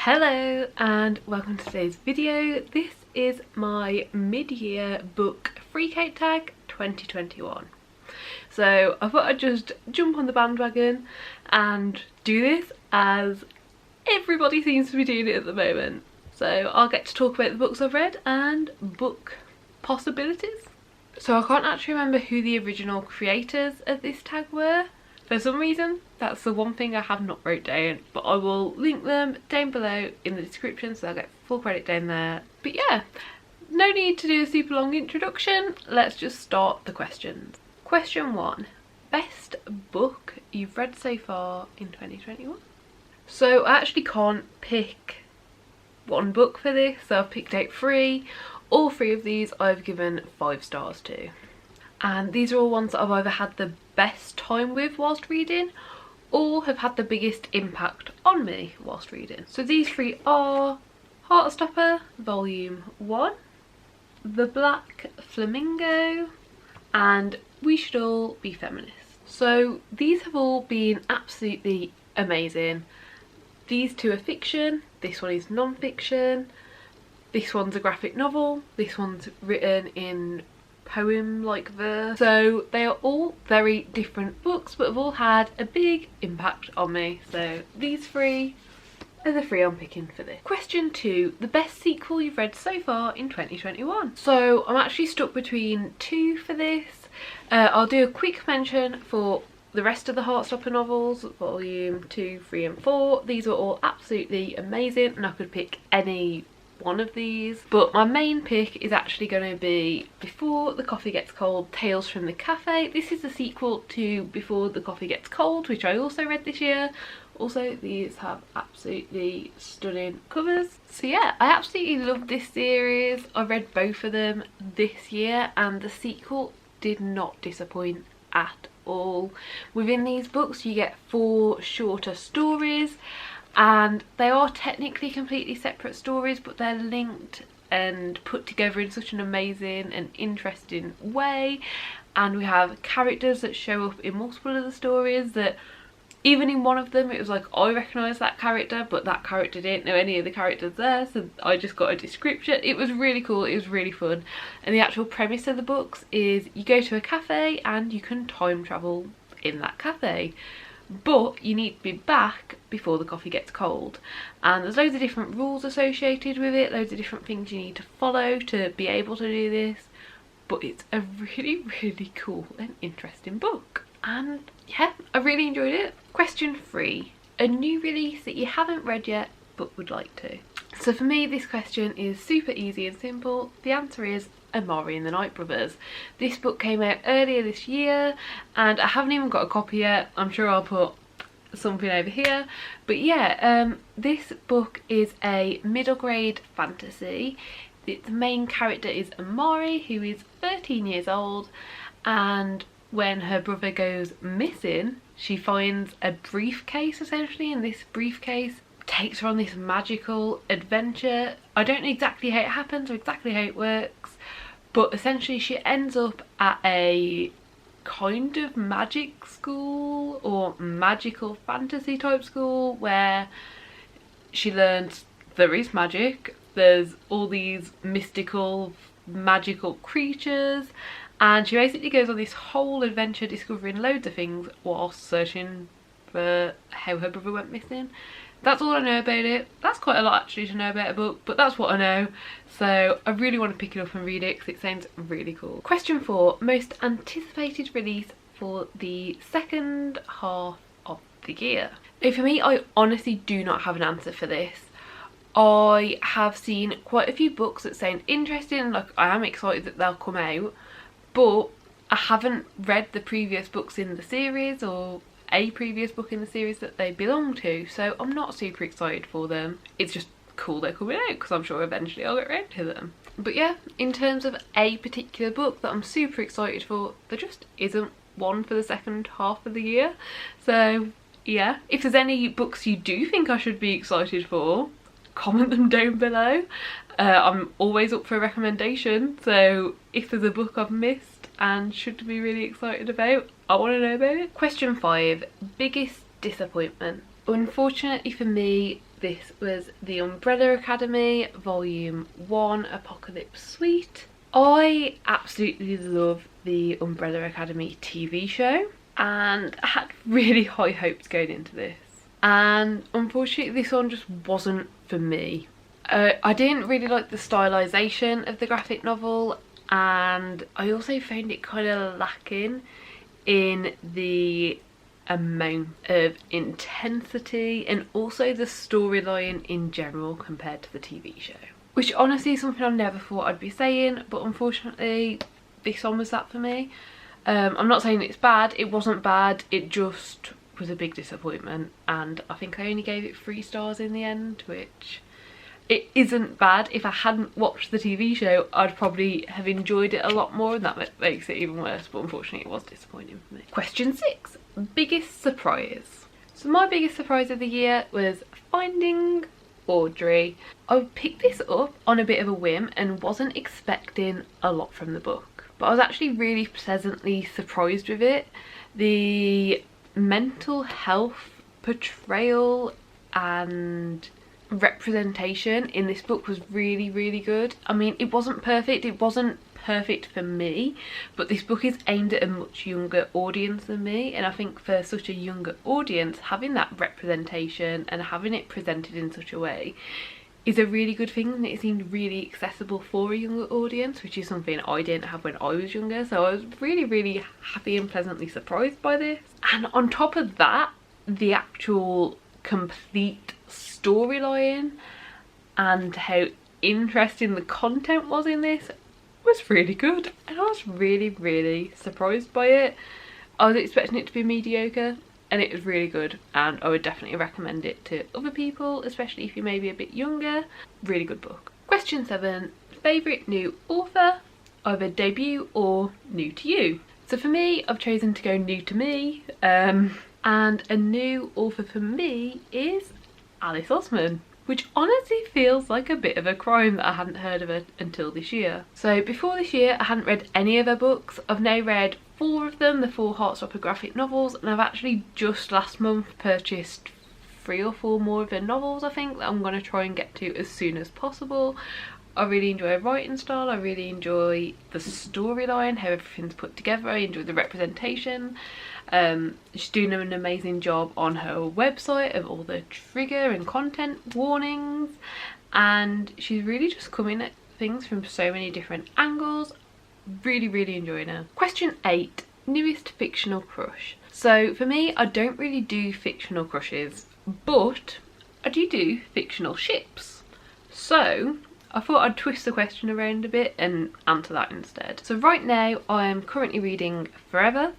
Hello and welcome to today's video. This is my mid-year book Freakout tag 2021. So I thought I'd just jump on the bandwagon and do this as everybody seems to be doing it at the moment. So I'll get to talk about the books I've read and book possibilities. So I can't actually remember who the original creators of this tag were. For some reason, that's the one thing I have not wrote down, but I will link them down below in the description so I'll get full credit down there. But yeah, no need to do a super long introduction, let's just start the questions. Question 1. Best book you've read so far in 2021? So I actually can't pick one book for this, so I've picked out 3. All 3 of these I've given 5 stars to. And these are all ones that I've either had the best time with whilst reading or have had the biggest impact on me whilst reading. So these 3 are Heartstopper Volume 1, The Black Flamingo and We Should All Be Feminists. So these have all been absolutely amazing. These 2 are fiction, this one is non-fiction, this one's a graphic novel, this one's written in poem-like verse. So they are all very different books but have all had a big impact on me. So these 3 are the 3 I'm picking for this. Question 2. The best sequel you've read so far in 2021. So I'm actually stuck between 2 for this. I'll do a quick mention for the rest of the Heartstopper novels, volume 2, 3 and 4. These are all absolutely amazing and I could pick any one of these, but my main pick is actually going to be Before the Coffee Gets Cold, Tales from the Cafe. This is the sequel to Before the Coffee Gets Cold, which I also read this year. Also, these have absolutely stunning covers. So yeah, I absolutely love this series. I read both of them this year and the sequel did not disappoint at all. Within these books you get 4 shorter stories and they are technically completely separate stories but they're linked and put together in such an amazing and interesting way, and we have characters that show up in multiple of the stories that even in one of them it was like I recognised that character but that character didn't know any of the characters there, so I just got a description. It was really cool, it was really fun, and the actual premise of the books is you go to a cafe and you can time travel in that cafe, but you need to be back before the coffee gets cold, and there's loads of different rules associated with it, loads of different things you need to follow to be able to do this, but it's a really cool and interesting book, and yeah, I really enjoyed it. Question 3. A new release that you haven't read yet but would like to. So for me this question is super easy and simple. The answer is Amari and the Night Brothers. This book came out earlier this year and I haven't even got a copy yet. I'm sure I'll put something over here, but yeah, this book is a middle grade fantasy. The main character is Amari, who is 13 years old, and when her brother goes missing she finds a briefcase essentially, and this briefcase takes her on this magical adventure. I don't know exactly how it happens or exactly how it works, but essentially she ends up at a kind of magic school or magical fantasy type school where she learns there is magic, there's all these mystical magical creatures, and she basically goes on this whole adventure discovering loads of things whilst searching for how her brother went missing. That's all I know about it. That's quite a lot actually to know about a book, but that's what I know. So I really want to pick it up and read it because it sounds really cool. Question 4. Most anticipated release for the second half of the year. Now for me, I honestly do not have an answer for this. I have seen quite a few books that sound interesting, like I am excited that they'll come out, but I haven't read the previous books in the series or a previous book in the series that they belong to, so I'm not super excited for them. It's just cool they're coming out because I'm sure eventually I'll get around to them. But yeah, in terms of a particular book that I'm super excited for, there just isn't one for the second half of the year. So yeah, if there's any books you do think I should be excited for, comment them down below. I'm always up for a recommendation, so if there's a book I've missed and should be really excited about, I want to know about it. Question 5. Biggest disappointment. Unfortunately for me, this was The Umbrella Academy Volume 1 Apocalypse Suite. I absolutely love the Umbrella Academy TV show and I had really high hopes going into this, and unfortunately this one just wasn't for me. I didn't really like the stylisation of the graphic novel, and I also found it kind of lacking in the amount of intensity and also the storyline in general compared to the TV show, which honestly is something I never thought I'd be saying, but unfortunately this one was that for me. I'm not saying it's bad, it wasn't bad, it just was a big disappointment, and I think I only gave it 3 stars in the end, which it isn't bad. If I hadn't watched the TV show I'd probably have enjoyed it a lot more, and that makes it even worse, but unfortunately it was disappointing for me. Question 6. Biggest surprise. So my biggest surprise of the year was finding Audrey. I picked this up on a bit of a whim and wasn't expecting a lot from the book, but I was actually really pleasantly surprised with it. The mental health portrayal and representation in this book was really good. I mean, it wasn't perfect for me, but this book is aimed at a much younger audience than me, and I think for such a younger audience having that representation and having it presented in such a way is a really good thing, and it seemed really accessible for a younger audience, which is something I didn't have when I was younger, so I was really happy and pleasantly surprised by this. And on top of that, the actual complete storyline and how interesting the content was in this was really good, and I was really surprised by it. I was expecting it to be mediocre and it was really good, and I would definitely recommend it to other people, especially if you may be a bit younger. Really good book. Question 7. Favourite new author, either debut or new to you. So for me, I've chosen to go new to me, and a new author for me is Alice Osman, which honestly feels like a bit of a crime that I hadn't heard of her until this year. So before this year I hadn't read any of her books. I've now read 4 of them, the 4 Heartstopper graphic novels, and I've actually just last month purchased 3 or 4 more of her novels, I think, that I'm going to try and get to as soon as possible. I really enjoy her writing style, I really enjoy the storyline, how everything's put together, I enjoy the representation. She's doing an amazing job on her website of all the trigger and content warnings, and she's really just coming at things from so many different angles. Really enjoying her. Question 8. Newest fictional crush. So for me, I don't really do fictional crushes, but I do fictional ships. So I thought I'd twist the question around a bit and answer that instead. So right now I am currently reading Forever,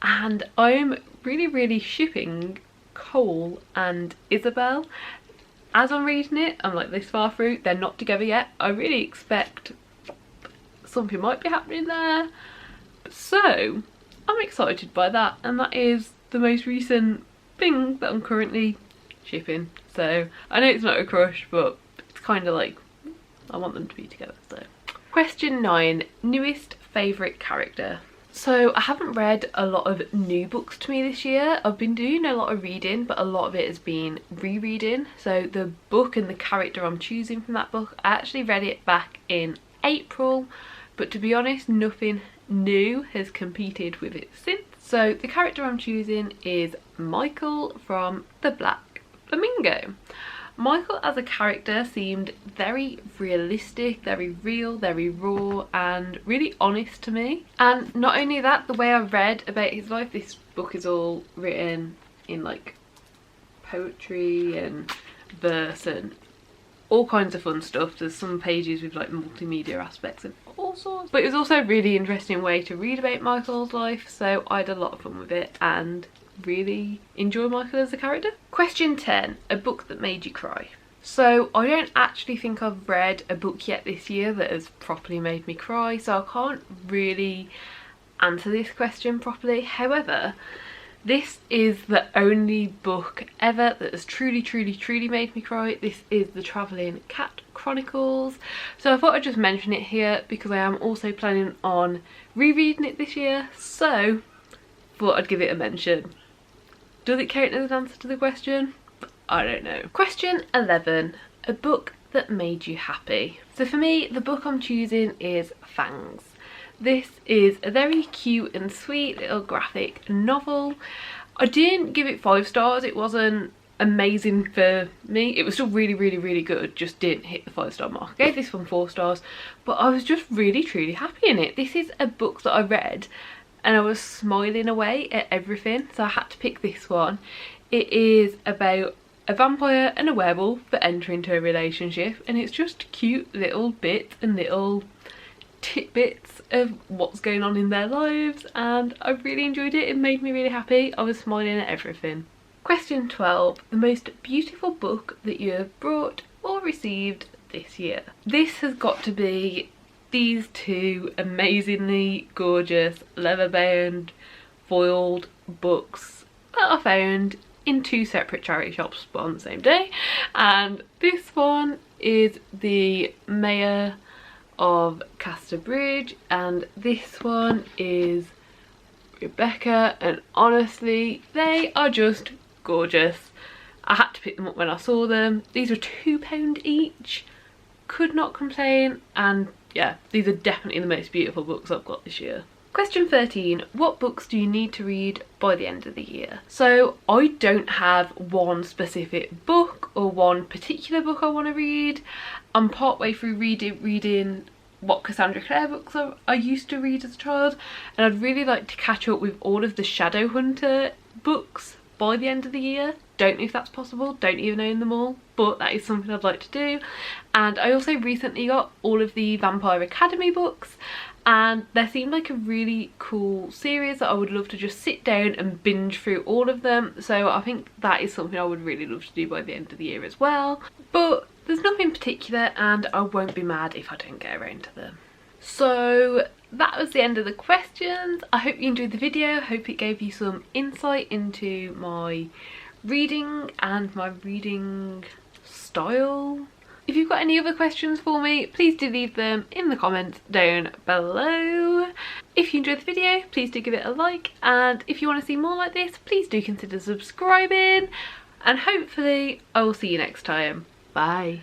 and I'm really shipping Cole and Isabel. As I'm reading it, I'm like this far through, they're not together yet. I really expect something might be happening there. So I'm excited by that, and that is the most recent thing that I'm currently shipping. So I know it's not a crush, but it's kind of like I want them to be together. So question 9. Newest favourite character. So I haven't read a lot of new books to me this year. I've been doing a lot of reading, but a lot of it has been rereading. So the book and the character I'm choosing from that book, I actually read it back in April, but to be honest, nothing new has competed with it since. So the character I'm choosing is Michael from The Black Flamingo. Michael as a character seemed very realistic, very real, very raw, and really honest to me. And not only that, the way I read about his life, this book is all written in like poetry and verse and all kinds of fun stuff. There's some pages with like multimedia aspects and all sorts, but it was also a really interesting way to read about Michael's life, so I had a lot of fun with it and really enjoy Michael as a character. Question 10. A book that made you cry. So I don't actually think I've read a book yet this year that has properly made me cry, so I can't really answer this question properly. However, this is the only book ever that has truly made me cry. This is The Travelling Cat Chronicles. So I thought I'd just mention it here because I am also planning on rereading it this year, so thought I'd give it a mention. Does it count as an answer to the question? I don't know. Question 11. A book that made you happy. So for me, the book I'm choosing is Fangs. This is a very cute and sweet little graphic novel. I didn't give it 5 stars. It wasn't amazing for me. It was still really good, just didn't hit the 5-star mark. I gave this one 4 stars, but I was just really truly happy in it. This is a book that I read and I was smiling away at everything, so I had to pick this one. It is about a vampire and a werewolf that enter into a relationship, and it's just cute little bits and little tidbits of what's going on in their lives, and I really enjoyed it. It made me really happy. I was smiling at everything. Question 12. The most beautiful book that you have brought or received this year. This has got to be these 2 amazingly gorgeous leather-bound foiled books that I found in 2 separate charity shops but on the same day, and this one is the Mayor of Casterbridge and this one is Rebecca, and honestly they are just gorgeous. I had to pick them up when I saw them. These are £2 each, could not complain, and yeah, these are definitely the most beautiful books I've got this year. Question 13. What books do you need to read by the end of the year? So I don't have one specific book or one particular book I want to read. I'm partway through reading what Cassandra Clare books I used to read as a child, and I'd really like to catch up with all of the Shadowhunter books by the end of the year. Don't know if that's possible, don't even own them all, but that is something I'd like to do. And I also recently got all of the Vampire Academy books, and there seemed like a really cool series that I would love to just sit down and binge through all of them, so I think that is something I would really love to do by the end of the year as well. But there's nothing particular and I won't be mad if I don't get around to them. So that was the end of the questions. I hope you enjoyed the video. I hope it gave you some insight into my reading and my reading style. If you've got any other questions for me, please do leave them in the comments down below. If you enjoyed the video, please do give it a like, and if you want to see more like this, please do consider subscribing, and hopefully I will see you next time. Bye.